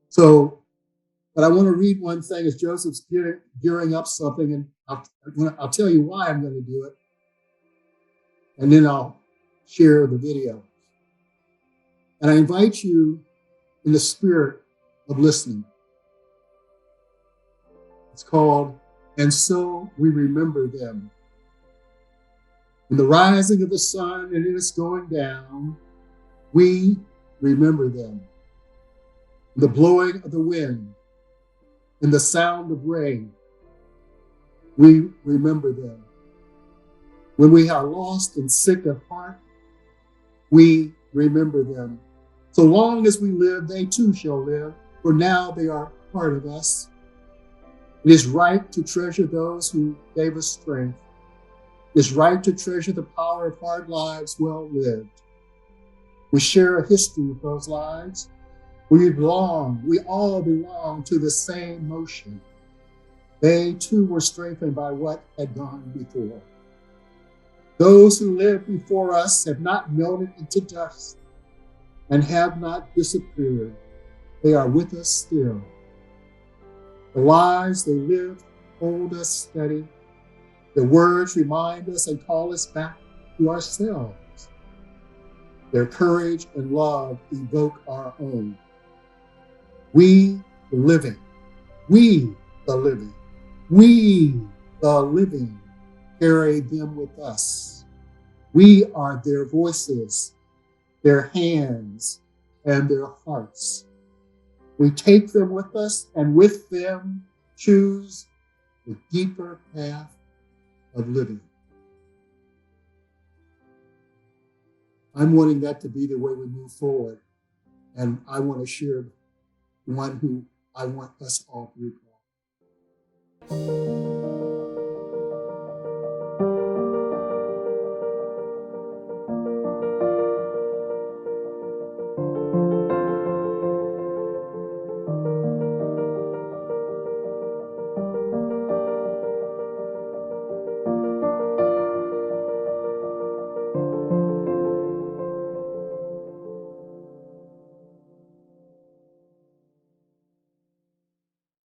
So, but I want to read one thing as Joseph's gearing up something, and I'll tell you why I'm going to do it, and then I'll share the video. And I invite you in the spirit of listening. It's called, "And So We Remember Them. In the rising of the sun and in its going down, we remember them. In the blowing of the wind, in the sound of rain, we remember them. When we are lost and sick of heart, we remember them. So long as we live, they too shall live, for now they are part of us. It is right to treasure those who gave us strength. It is right to treasure the power of hard lives well lived. We share a history with those lives. We all belong to the same motion. They too were strengthened by what had gone before. Those who lived before us have not melted into dust and have not disappeared. They are with us still. The lives they lived hold us steady. Their words remind us and call us back to ourselves. Their courage and love evoke our own. We, the living, we, the living, we, the living, carry them with us. We are their voices, their hands, and their hearts. We take them with us and with them choose the deeper path of living. I'm wanting that to be the way we move forward. And I want to share one who I want us all to recall.